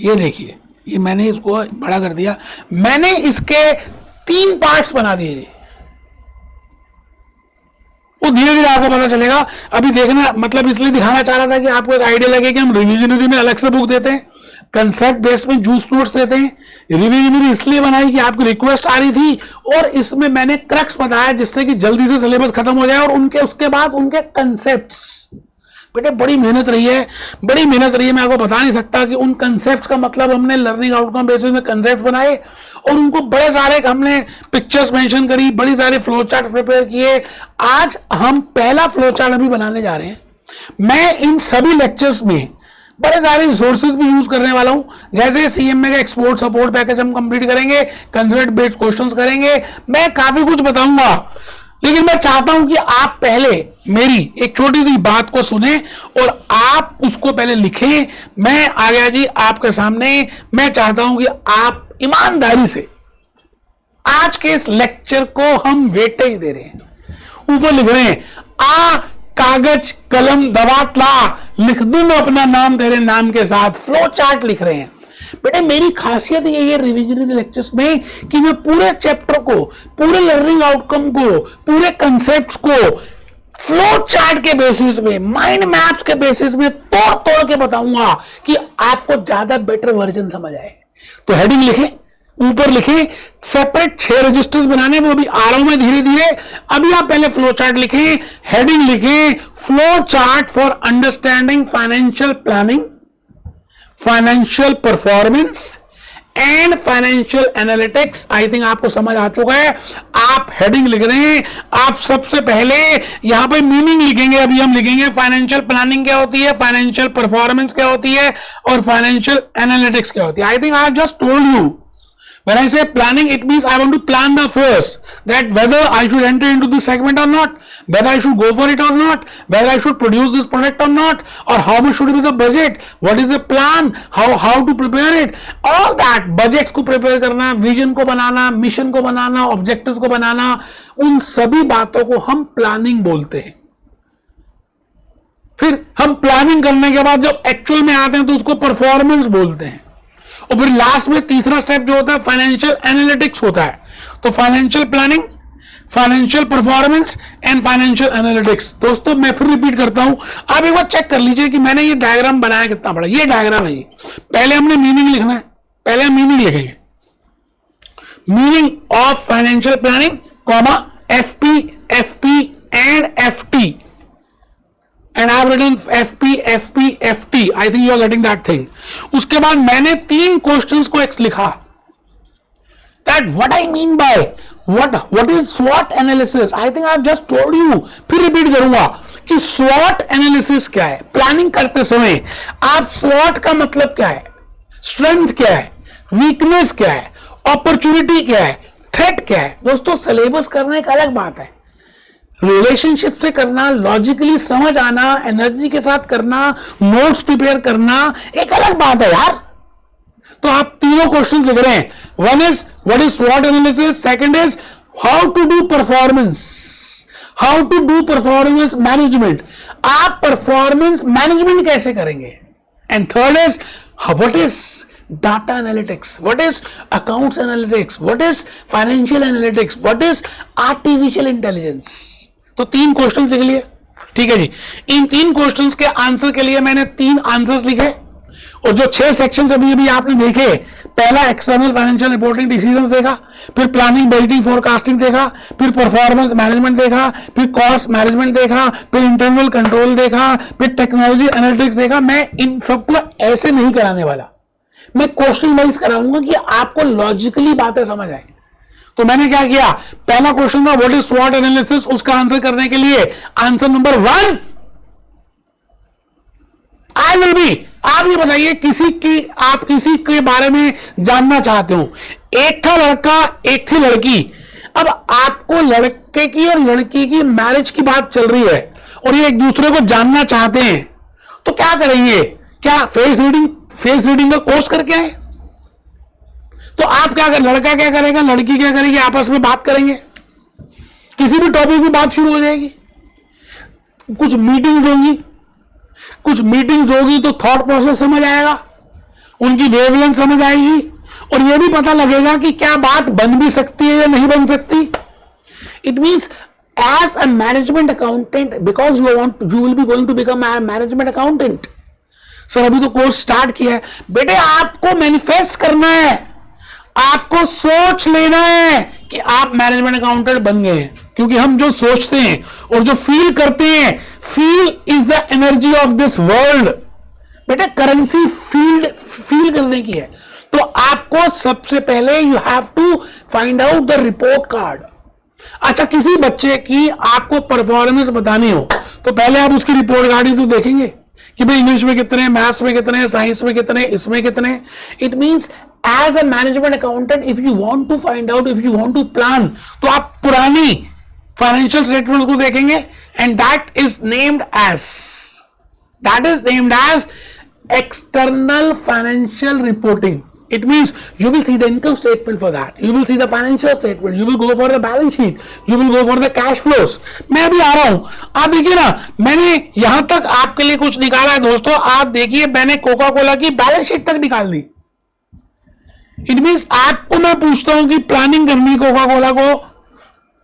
ये देखिए, ये मैंने इसको बड़ा कर दिया, मैंने इसके 3 पार्ट्स बना दिए जी। वो धीरे धीरे आपको पता चलेगा। अभी देखना, मतलब इसलिए दिखाना चाह रहा था कि आपको एक आइडिया लगे कि हम रिविजनरी में अलग से बुक देते हैं, कंसेप्ट बेस्ड में जूस नोट्स देते हैं। रिविजनरी इसलिए बनाई कि आपकी रिक्वेस्ट आ रही थी और इसमें मैंने क्रक्स बताया जिससे कि जल्दी से सिलेबस खत्म हो जाए और उसके बाद उनके कंसेप्ट्स। बेटे बड़ी मेहनत रही है, बड़ी मेहनत रही है। मैं आपको बता नहीं सकता कि उन कंसेप्ट्स का मतलब हमने लर्निंग आउटकम बेसिस में कंसेप्ट बनाए और उनको बड़े सारे हमने पिक्चर्स मेंशन करी, बड़ी सारे फ्लो चार्ट प्रिपेयर किए। आज हम पहला फ्लो चार्ट अभी बनाने जा रहे हैं। मैं इन सभी लेक्चर्स में बड़े सारे रिसोर्सेज भी यूज करने वाला हूं, जैसे सीएमए का एक्सपोर्ट सपोर्ट पैकेज हम कंप्लीट करेंगे, कंसेप्ट बेस्ड क्वेश्चंस करेंगे, मैं काफी कुछ बताऊंगा। लेकिन मैं चाहता हूं कि आप पहले मेरी एक छोटी सी बात को सुने और आप उसको पहले लिखें। मैं आ गया जी आपके सामने। मैं चाहता हूं कि आप ईमानदारी से आज के इस लेक्चर को हम वेटेज दे रहे हैं। ऊपर लिख रहे हैं, आ कागज कलम दवात ला, लिख दूं मैं अपना नाम तेरे नाम के साथ। फ्लो चार्ट लिख रहे हैं। बेटे मेरी खासियत यही है रिविजनरी लेक्चर्स में कि मैं पूरे चैप्टर को, पूरे लर्निंग आउटकम को, पूरे कंसेप्ट्स को फ्लो चार्ट के बेसिस में, माइंड मैप्स के बेसिस में तोड़ तोड़ के बताऊंगा कि आपको ज्यादा बेटर वर्जन समझ आए। तो हेडिंग लिखें, ऊपर लिखें सेपरेट 6 रजिस्टर्स बनाने, वो भी आ रहा हूं मैं धीरे धीरे। अभी आप पहले फ्लो चार्ट लिखें, हेडिंग लिखें flow chart for understanding financial planning, financial performance and financial analytics. I think आपको समझ आ चुका है। आप हेडिंग लिख रहे हैं, आप सबसे पहले यहां पे मीनिंग लिखेंगे। अभी हम लिखेंगे फाइनेंशियल प्लानिंग क्या होती है, फाइनेंशियल परफॉर्मेंस क्या होती है और फाइनेंशियल एनालिटिक्स क्या होती है। I think I just told you, when I say planning, it means I want to plan the first, that whether I should enter into this segment or not, whether I should go for it or not, whether I should produce this product or not, or how much should be the budget, what is the plan, how to prepare it, all that। budgets को prepare करना, vision को बनाना, mission को बनाना, objectives को बनाना, उन सभी बातों को हम planning बोलते हैं। फिर हम प्लानिंग करने के बाद जब एक्चुअल में आते हैं तो उसको परफॉर्मेंस बोलते हैं। और फिर लास्ट में तीसरा स्टेप जो होता है फाइनेंशियल एनालिटिक्स होता है। तो financial planning, financial performance and financial analytics. दोस्तों मैं फिर रिपीट करता हूं, आप एक बार चेक कर लीजिए कि मैंने ये डायग्राम बनाया कितना बड़ा। ये डायग्राम है जी। पहले हमने मीनिंग लिखना है, पहले हम मीनिंग लिखेंगे, meaning of financial planning comma FP FP and FT and I have written FP, FP, FT. I think you are getting that thing. उसके बाद मैंने 3 questions को लिखा। That what I mean by what is SWOT analysis? I think I have just told you. फिर repeat करूंगा कि SWOT analysis क्या है। प्लानिंग करते समय आप SWOT का मतलब क्या है, स्ट्रेंथ क्या है, वीकनेस क्या है, अपॉर्चुनिटी क्या है, थ्रेट क्या है। दोस्तों सिलेबस करना एक अलग बात है, रिलेशनशिप से करना, लॉजिकली समझ आना, एनर्जी के साथ करना, नोट्स प्रिपेयर करना एक अलग बात है यार। तो आप तीनों क्वेश्चंस लिख रहे हैं। वन इज व्हाट इज स्वॉट analysis, second is how to do performance, how to do performance management, आप परफॉर्मेंस मैनेजमेंट कैसे करेंगे, and third is what is data analytics, what is accounts analytics, what is financial analytics, what is artificial intelligence। तो 3 questions लिख लिए, ठीक है जी। इन 3 questions के answer के लिए मैंने 3 आंसर्स लिखे और जो 6 सेक्शन अभी अभी आपने देखे, पहला एक्सटर्नल फाइनेंशियल रिपोर्टिंग डिसीजंस देखा, फिर प्लानिंग बजटिंग फोरकास्टिंग देखा, फिर परफॉर्मेंस मैनेजमेंट देखा, फिर कॉस्ट मैनेजमेंट देखा, फिर इंटरनल कंट्रोल देखा, फिर टेक्नोलॉजी एनालिटिक्स देखा। मैं इन सबको ऐसे नहीं कराने वाला, मैं क्वेश्चन वाइज कराऊंगा कि आपको लॉजिकली बातें समझ आए। तो मैंने क्या किया, पहला क्वेश्चन था व्हाट इज स्वॉट एनालिसिस, उसका आंसर करने के लिए answer number 1 I will B, आप ये बताइए आप किसी के बारे में जानना चाहते हो। एक था लड़का, एक थी लड़की। अब आपको लड़के की और लड़की की मैरिज की बात चल रही है और ये एक दूसरे को जानना चाहते हैं, तो क्या करेंगे? क्या फेस रीडिंग का कोर्स करके आए? तो आप क्या कर, लड़का क्या करेगा, लड़की क्या करेगी, आपस में बात करेंगे, किसी भी टॉपिक में बात शुरू हो जाएगी। कुछ मीटिंग्स होगी तो थॉट प्रोसेस समझ आएगा, उनकी वेवलेंथ समझ आएगी और यह भी पता लगेगा कि क्या बात बन भी सकती है या नहीं बन सकती। It means as a management accountant, because you will be going to become a management accountant. Sir अभी तो कोर्स स्टार्ट किया है। बेटे आपको मैनिफेस्ट करना है, आपको सोच लेना है कि आप मैनेजमेंट अकाउंटेंट बन गए हैं, क्योंकि हम जो सोचते हैं और जो फील करते हैं, feel is the energy of this world. बेटा करेंसी फील करने की है। तो आपको सबसे पहले you have to find out the report card. अच्छा, किसी बच्चे की आपको परफॉर्मेंस बतानी हो तो पहले आप उसकी रिपोर्ट कार्ड ही तो देखेंगे कि भाई इंग्लिश में कितने, मैथ्स में कितने, साइंस में कितने, इसमें कितने। It means as a management accountant if you want to find out, if you want to plan, तो आप पुरानी फाइनेंशियल स्टेटमेंट को देखेंगे and that is named as external financial reporting. It means you will see the income statement for that, you will see the financial statement, you will go for the balance sheet, you will go for the cash flows. मैं अभी आ रहा हूं, आप देखिए ना, मैंने यहां तक आपके लिए कुछ निकाला है दोस्तों। आप देखिए मैंने कोका कोला की बैलेंस शीट तक निकाल दी। इट मीन्स आपको मैं पूछता हूं कि प्लानिंग करनी कोका कोला को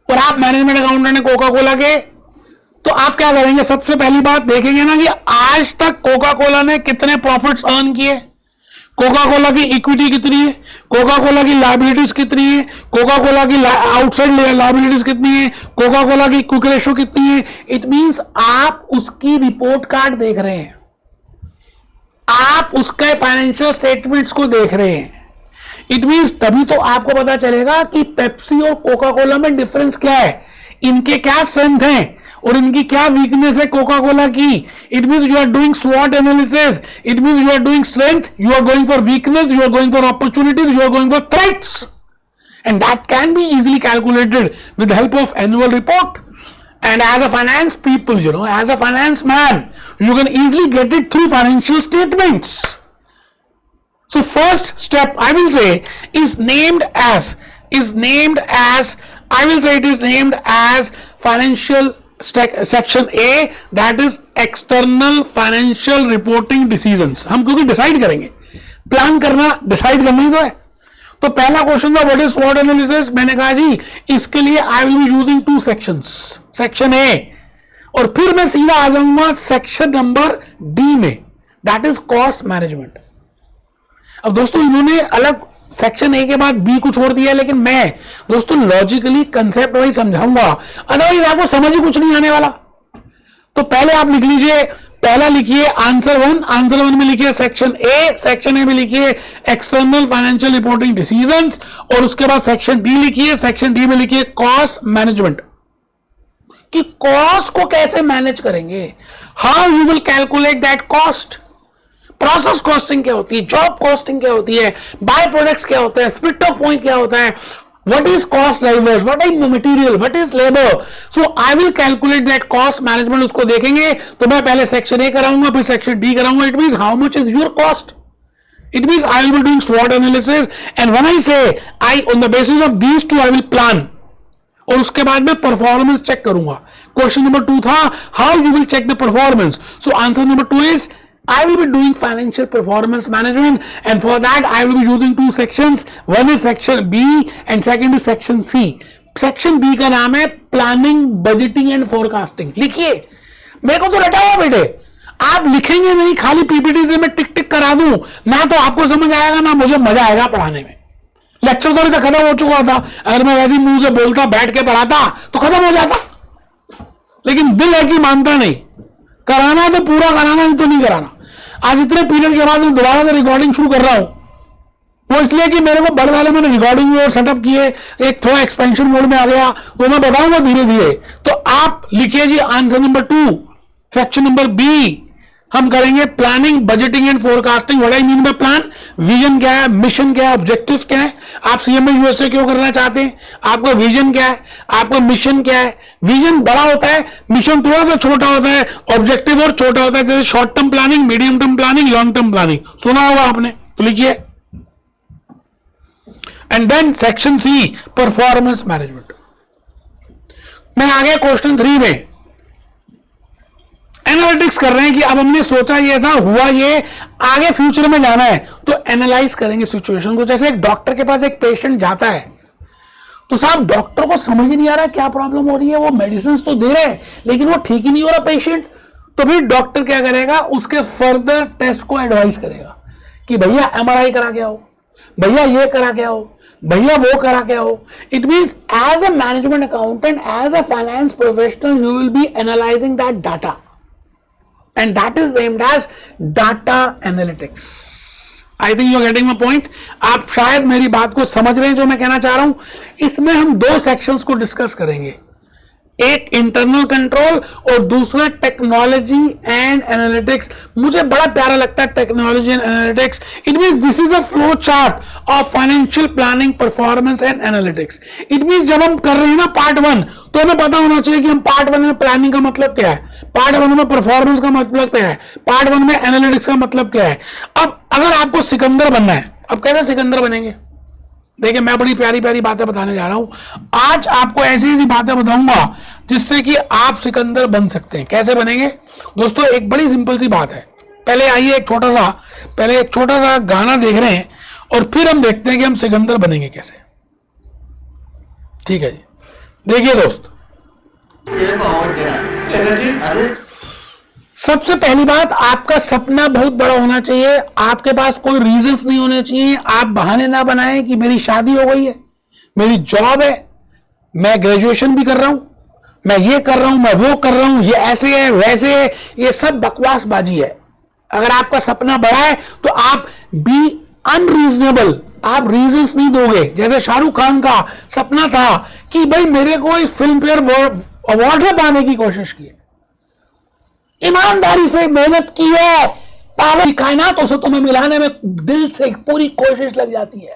और आप मैनेजमेंट अकाउंटेंट है कोका कोला के, तो आप क्या करेंगे? सबसे पहली बात देखेंगे ना कि आज तक कोका कोला ने कितने प्रॉफिट्स अर्न किए, कोका कोला की इक्विटी कितनी है, कोका कोला की लायबिलिटीज कितनी है, कोका कोला की आउटसाइड लायबिलिटीज कितनी है, कोका कोला की क्विक रेशो कितनी है। इट मींस आप उसकी रिपोर्ट कार्ड देख रहे हैं, आप उसके फाइनेंशियल स्टेटमेंट्स को देख रहे हैं। इट मींस तभी तो आपको पता चलेगा कि पेप्सी और कोका कोला में डिफरेंस क्या है, इनके क्या स्ट्रेंथ हैं और इनकी क्या वीकनेस है कोका कोला की। It means you are doing स्वॉट analysis, it means you are doing strength, you are going for weakness, you are going for opportunities, you are going for threats, and that can be easily calculated with the help of annual report. And as a finance people, you know, as a finance man, you can easily get it through financial statements. So first step I will say is named as I will say it is named as financial section A, that is external financial reporting decisions. हम क्योंकि decide करेंगे, plan करना decide करना ही तो है। तो पहला question था व्हाट इज स्वॉट एनालिसिस। मैंने कहा जी इसके लिए आई will be using 2 sections, section A और फिर मैं सीधा आ जाऊंगा सेक्शन नंबर डी में, दैट इज कॉस्ट मैनेजमेंट। अब दोस्तों इन्होंने अलग सेक्शन ए के बाद बी को छोड़ दिया, लेकिन मैं दोस्तों लॉजिकली कंसेप्ट वाइज समझाऊंगा, अदरवाइज आपको समझ ही कुछ नहीं आने वाला। तो पहले आप लिख लीजिए, पहला लिखिए आंसर 1, आंसर 1 में लिखिए सेक्शन ए, सेक्शन ए में लिखिए एक्सटर्नल फाइनेंशियल रिपोर्टिंग डिसीजंस और उसके बाद सेक्शन डी लिखिए, सेक्शन डी में लिखिए कॉस्ट मैनेजमेंट, कि कॉस्ट को कैसे मैनेज करेंगे, how you will calculate that cost. Process costing क्या होती है, जॉब कॉस्टिंग क्या होती है, बाय प्रोडक्ट्स क्या होता है, स्प्लिट ऑफ पॉइंट क्या होता है, what is cost drivers, what is material, what is labor. So I will calculate that cost management, उसको देखेंगे। तो मैं पहले सेक्शन ए कराऊंगा फिर सेक्शन डी कराऊंगा। It means how much is your cost. It means I will be doing SWOT analysis and when I say on the basis of these two I will plan और उसके बाद में performance check करूंगा। Question number 2 था how you will check the performance. So answer number 2 is I will be doing financial performance management and for that I will be using 2 sections. One is section B and second is section C. Section B का नाम है planning budgeting and forecasting. लिखिए, मेरे को तो रटा हुआ बेटे, आप लिखेंगे नहीं, खाली पीपीटी से मैं टिक टिक करा दूं ना, तो आपको समझ आएगा ना मुझे मजा आएगा पढ़ाने में। लेक्चर तो खत्म हो चुका था, अगर मैं वैसे मुंह से बोलता बैठ के पढ़ाता तो खत्म हो जाता, लेकिन दिल है कि मानता नहीं। कराना तो पूरा कराना, नहीं तो नहीं कराना। आज इतने पीरियड के बाद मैं दोबारा से रिकॉर्डिंग शुरू कर रहा हूं, वो इसलिए कि मेरे को बड़े वाले मैंने रिकॉर्डिंग और सेटअप किए, एक थोड़ा एक्सपेंशन मोड में आ गया, वो मैं बताऊंगा धीरे धीरे। तो आप लिखिए जी answer number 2, section number B हम करेंगे planning, budgeting and forecasting. What I mean by plan, vision क्या है, मिशन क्या है, ऑब्जेक्टिव्स क्या है, आप सीएमए यूएसए क्यों करना चाहते हैं, आपका विजन क्या है, आपका मिशन क्या है। विजन बड़ा होता है, मिशन थोड़ा सा छोटा होता है, ऑब्जेक्टिव और छोटा होता है, जैसे short term planning, medium term planning, long term planning, सुना होगा आपने, तो लिखिए। And then section C performance management. मैं आ गया क्वेश्चन 3 में, एनालिटिक्स कर रहे हैं कि अब हमने सोचा ये था, हुआ ये, आगे फ्यूचर में जाना है, तो एनालाइज करेंगे सिचुएशन को। जैसे एक डॉक्टर के पास एक पेशेंट जाता है, तो साहब डॉक्टर को समझ ही नहीं आ रहा क्या प्रॉब्लम हो रही है, वो मेडिसिन तो दे रहे हैं लेकिन वो ठीक ही नहीं हो रहा पेशेंट। तो फिर डॉक्टर क्या करेगा, उसके फर्दर टेस्ट को एडवाइस करेगा कि भैया एमआरआई करा के आओ, भैया ये करा के आओ, भैया वो करा के आओ। It means as a management accountant, as a finance professional, you will be analysing that data and that is named as data analytics. I think you are getting my point. आप शायद मेरी बात को समझ रहे हैं जो मैं कहना चाह रहा हूं। इसमें हम 2 सेक्शंस को डिस्कस करेंगे, एक इंटरनल कंट्रोल और दूसरा टेक्नोलॉजी एंड एनालिटिक्स। मुझे बड़ा प्यारा लगता है technology and analytics. It means this is a flow chart of financial planning, performance and analytics. It means जब हम कर रहे हैं ना पार्ट 1, तो हमें पता होना चाहिए कि हम पार्ट 1 में प्लानिंग का मतलब क्या है, पार्ट 1 में परफॉर्मेंस का मतलब क्या है, पार्ट 1 में एनालिटिक्स का मतलब क्या है। अब अगर आपको सिकंदर बनना है, अब कैसे सिकंदर बनेंगे, देखिए मैं बड़ी प्यारी प्यारी बातें बताने जा रहा हूं आज। आपको ऐसी ऐसी बातें बताऊंगा जिससे कि आप सिकंदर बन सकते हैं। कैसे बनेंगे दोस्तों, एक बड़ी सिंपल सी बात है। पहले आइए एक छोटा सा गाना देख रहे हैं और फिर हम देखते हैं कि हम सिकंदर बनेंगे कैसे। ठीक है जी, देखिए दोस्त, सबसे पहली बात, आपका सपना बहुत बड़ा होना चाहिए। आपके पास कोई रीजंस नहीं होने चाहिए। आप बहाने ना बनाएं कि मेरी शादी हो गई है, मेरी जॉब है, मैं ग्रेजुएशन भी कर रहा हूं, मैं ये कर रहा हूं, मैं वो कर रहा हूं, ये ऐसे है वैसे है, ये सब बकवासबाजी है। अगर आपका सपना बड़ा है तो आप बी अनरीजनेबल, आप रीजंस नहीं दोगे। जैसे शाहरुख खान का सपना था कि भाई मेरे को इस फिल्म फेयर अवार्ड में पाने की कोशिश की है, ईमानदारी से मेहनत की है, पावर कायनातों से तुम्हें मिलाने में दिल से पूरी कोशिश लग जाती है।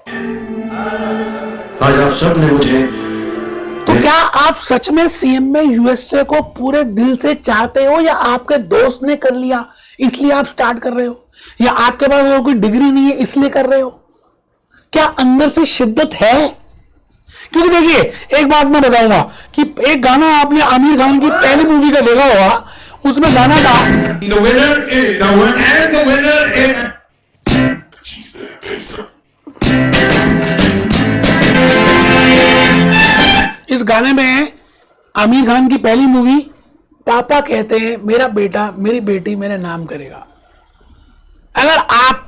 आज आप सब ने मुझे, तो क्या आप सच में सीएमए यूएसए को पूरे दिल से चाहते हो, या आपके दोस्त ने कर लिया इसलिए आप स्टार्ट कर रहे हो, या आपके पास और कोई डिग्री नहीं है इसलिए कर रहे हो? क्या अंदर से शिद्दत है? क्योंकि देखिए एक बात मैं बताऊंगा कि एक गाना आपने आमिर खान की पहली मूवी का देखा होगा, उसमें गाना था इस गाने में आमिर खान की पहली मूवी, पापा कहते हैं मेरा बेटा मेरी बेटी मेरे नाम करेगा। अगर आप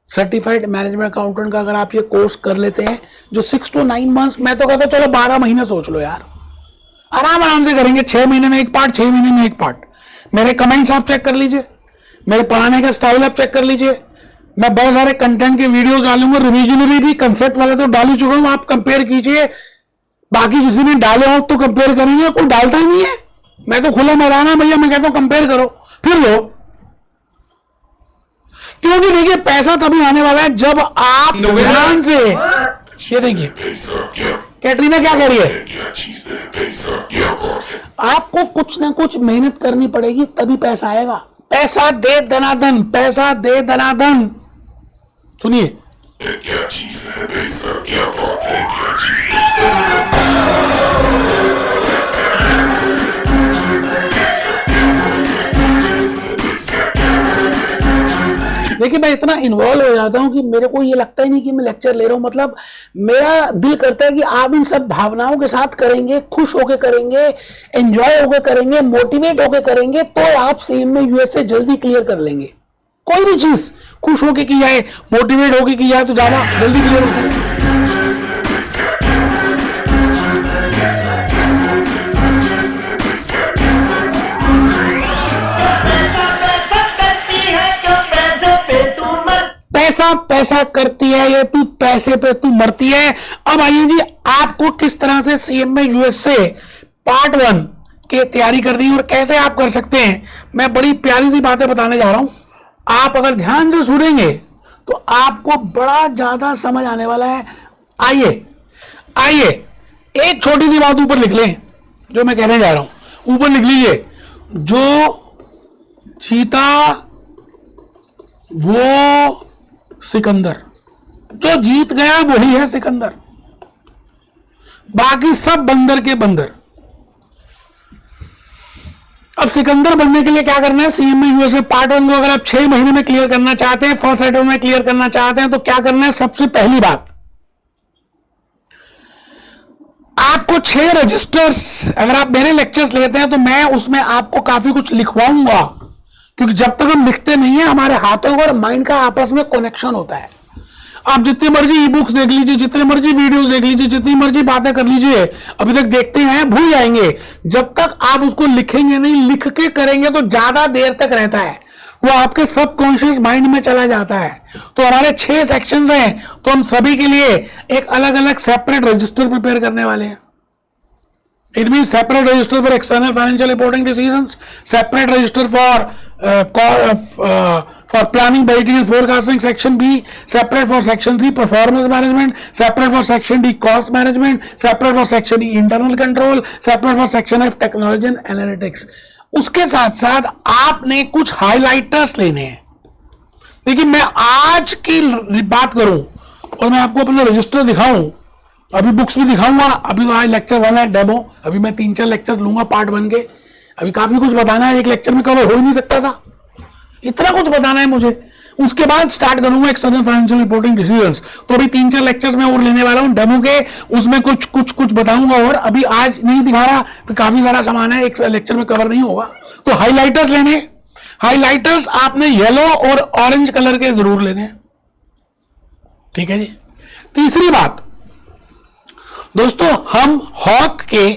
सर्टिफाइड मैनेजमेंट अकाउंटेंट का अगर आप ये कोर्स कर लेते हैं जो 6 to 9 मंथ्स, मैं तो कहता चलो 12 महीने सोच लो यार, आराम से करेंगे। 6 महीने में एक पार्ट, 6 महीने में एक पार्ट। मेरे कमेंट्स आप चेक कर लीजिए, मेरे पढ़ाने का स्टाइल आप चेक कर लीजिए। मैं बहुत सारे कंटेंट के वीडियोस डालूंगा, रिविजनरी भी, कंसेप्ट वाले तो डाल ही चुका हूं, आप कंपेयर कीजिए। बाकी किसी ने डाले हो तो कंपेयर करेंगे, कोई डालता ही नहीं है। मैं तो खुला मैदान है भैया, मैं कहता हूं कंपेयर करो फिर लो। क्योंकि देखिए पैसा तभी आने वाला है जब आप ध्यान से, ये देखिए कैटरीना क्या कह रही है, आपको कुछ ना कुछ मेहनत करनी पड़ेगी तभी पैसा आएगा। पैसा दे दनादन, पैसा दे दनादन। सुनिए, क्या चीज है पैसा, क्या बात है, क्या चीज है देखिए मैं इतना इन्वॉल्व हो जाता हूं कि मेरे को ये लगता ही नहीं कि मैं लेक्चर ले रहा हूं, मतलब मेरा दिल करता है कि आप इन सब भावनाओं के साथ करेंगे, खुश होके करेंगे, एंजॉय होके करेंगे, मोटिवेट होके करेंगे, तो आप सीएम में यूएसए जल्दी क्लियर कर लेंगे। कोई भी चीज खुश होके की जाए, मोटिवेट होके की जाए तो ज्यादा जल्दी क्लियर होती है। पैसा पैसा करती है ये तू, पैसे पे तू मरती है। अब आइए जी, आपको किस तरह से सीएम में यूएसए पार्ट 1 की तैयारी करनी है और कैसे आप कर सकते हैं, मैं बड़ी प्यारी सी बातें बताने जा रहा हूं। आप अगर ध्यान से सुनेंगे तो आपको बड़ा ज्यादा समझ आने वाला है। आइए आइए, एक छोटी सी बात ऊपर लिख लें जो मैं कहने जा रहा हूं, ऊपर लिख लीजिए। जो जीता वो सिकंदर, जो जीत गया वही है सिकंदर, बाकी सब बंदर के बंदर। अब सिकंदर बनने के लिए क्या करना है, सीएम में यूएसए पार्ट 1 को अगर आप 6 महीने में क्लियर करना चाहते हैं, फर्स्ट अटेम्प्ट में क्लियर करना चाहते हैं, तो क्या करना है। सबसे पहली बात, आपको 6 रजिस्टर्स, अगर आप मेरे लेक्चर्स लेते हैं तो मैं उसमें आपको काफी कुछ लिखवाऊंगा, क्योंकि जब तक हम लिखते नहीं है हमारे हाथों और माइंड का आपस में कनेक्शन होता है। आप जितनी मर्जी ई बुक्स देख लीजिए, जितने मर्जी वीडियोस देख लीजिए, जितनी मर्जी बातें कर लीजिए, अभी तक देखते हैं भूल जाएंगे। जब तक आप उसको लिखेंगे नहीं, लिख के करेंगे तो ज्यादा देर तक रहता है, वो आपके सबकॉन्शियस माइंड में चला जाता है। तो हमारे 6 सेक्शंस हैं, तो हम सभी के लिए एक अलग अलग सेपरेट रजिस्टर प्रिपेयर करने वाले हैं। It means separate register for external financial reporting decisions, separate register for planning, budgeting and forecasting section B, separate for section C performance management, separate for section D cost management, separate for section E internal control, separate for section F technology and analytics. उसके साथ साथ आपने कुछ highlighters लेने हैं। देखिए मैं आज की बात करूं और मैं आपको अपना रजिस्टर दिखाऊं, अभी बुक्स भी दिखाऊंगा। अभी तो आज लेक्चर 1 है डेमो, अभी मैं 3-4 लेक्चर लूंगा पार्ट 1 के। अभी काफी कुछ बताना है, एक लेक्चर में कवर हो ही नहीं सकता था, इतना कुछ बताना है मुझे। उसके बाद स्टार्ट करूंगा एक्सटर्नल फाइनेंशियल रिपोर्टिंग डिसीजंस, तो अभी 3-4 लेक्चर्स में और लेने वाला हूं डेमो के, उसमें कुछ बताऊंगा। और अभी आज नहीं दिखा रहा तो काफी सारा सामान है, एक लेक्चर में कवर नहीं होगा। तो हाईलाइटर्स लेने, हाईलाइटर्स आपने येलो और ऑरेंज कलर के जरूर लेने, ठीक है जी। तीसरी बात दोस्तों, हम हॉक के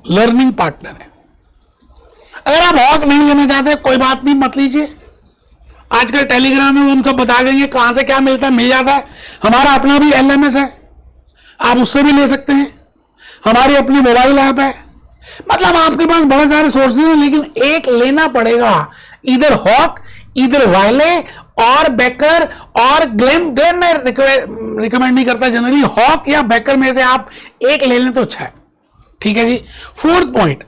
लर्निंग पार्टनर हैं। अगर आप हॉक नहीं लेना चाहते कोई बात नहीं, मत लीजिए। आजकल टेलीग्राम में वो हम सब बता देंगे कहां से क्या मिलता है, मिल जाता है। हमारा अपना भी एलएमएस है, आप उससे भी ले सकते हैं। हमारी अपनी मोबाइल ऐप है, मतलब आपके पास बहुत सारे सोर्सेज हैं, लेकिन एक लेना पड़ेगा, इधर हॉक, इधर वायले और बेकर और ग्लेम मैं रिकमेंड नहीं करता जनरली, हॉक या बेकर में से आप एक ले लें तो अच्छा है, ठीक है जी। 4th पॉइंट,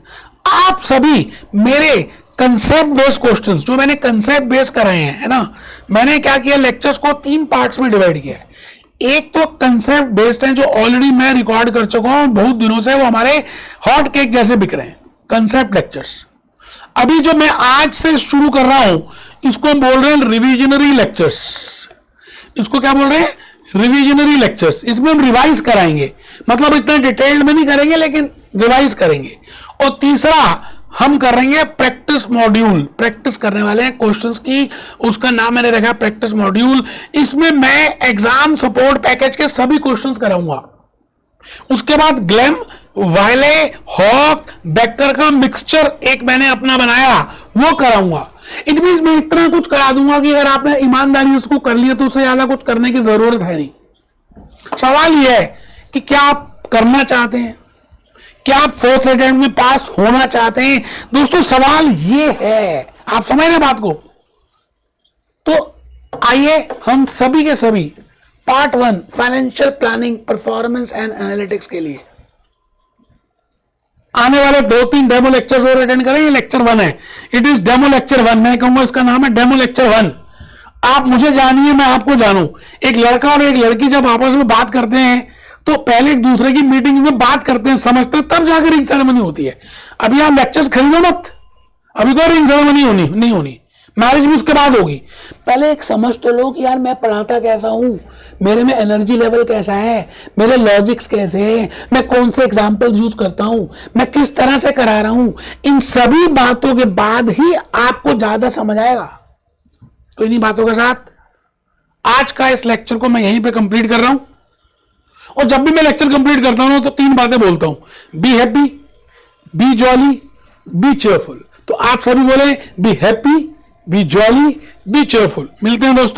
आप सभी मेरे कंसेप्ट बेस्ड क्वेश्चंस जो मैंने कंसेप्ट बेस्ड कराए हैं, है ना, मैंने क्या किया, लेक्चर्स को 3 पार्ट्स में डिवाइड किया है। एक तो कंसेप्ट बेस्ड है जो ऑलरेडी मैं रिकॉर्ड कर चुका हूं बहुत दिनों से, वो हमारे हॉट केक जैसे बिक रहे हैं, कंसेप्ट लेक्चर्स। अभी जो मैं आज से शुरू कर रहा हूं इसको हम बोल रहे हैं रिविजनरी लेक्चर्स। इसको क्या बोल रहे हैं, रिविजनरी लेक्चर्स। इसमें हम रिवाइज कराएंगे, मतलब इतना डिटेल्ड में नहीं करेंगे लेकिन रिवाइज करेंगे। और तीसरा हम करेंगे प्रैक्टिस मॉड्यूल, प्रैक्टिस करने वाले हैं क्वेश्चंस की, उसका नाम मैंने रखा प्रैक्टिस मॉड्यूल। इसमें मैं एग्जाम सपोर्ट पैकेज के सभी क्वेश्चंस कराऊंगा। उसके बाद ग्लेम, वायले, हॉक, बेकर का मिक्सचर एक मैंने अपना बनाया, वो कराऊंगा। इट मींस मैं इतना कुछ करा दूंगा कि अगर आपने ईमानदारी उसको कर लिया तो उससे ज्यादा कुछ करने की जरूरत है नहीं। सवाल यह है कि क्या आप करना चाहते हैं, क्या आप फर्स्ट अटेम्प्ट में पास होना चाहते हैं। दोस्तों सवाल यह है, आप समझ रहे बात को। तो आइए हम सभी के सभी part 1 financial planning, performance and analytics के लिए आने वाले 2-3 डेमो लेक्चर्स और अटेंड करेंगे। लेक्चर 1 है, इट इज डेमो लेक्चर 1, मैं कहूंगा इसका नाम है डेमो लेक्चर 1। आप मुझे जानिए, मैं आपको जानूं। एक लड़का और एक लड़की जब आपस में बात करते हैं तो पहले एक दूसरे की मीटिंग में बात करते हैं, समझते हैं, तब जाकर रिंग सेरेमनी होती है। अभी आप लेक्चर्स खरीदो मत, अभी कोई रिंग सेरेमनी नहीं होनी। मैरिज भी उसके बाद होगी। पहले एक समझ तो लो कि यार मैं पढ़ाता कैसा हूं, मेरे में एनर्जी लेवल कैसा है, मेरे लॉजिक्स कैसे हैं, मैं कौन से एग्जाम्पल यूज करता हूं, मैं किस तरह से करा रहा हूं। इन सभी बातों के बाद ही आपको ज्यादा समझ आएगा। तो इन्हीं बातों के साथ आज का इस लेक्चर को मैं यहीं पे कंप्लीट कर रहा हूं। और जब भी मैं लेक्चर कंप्लीट करता हूं तो 3 बातें बोलता हूं, be happy, B jolly, B cheerful. तो आप सभी बोले be happy, B jolly, B cheerful. मिलते हैं दोस्तों।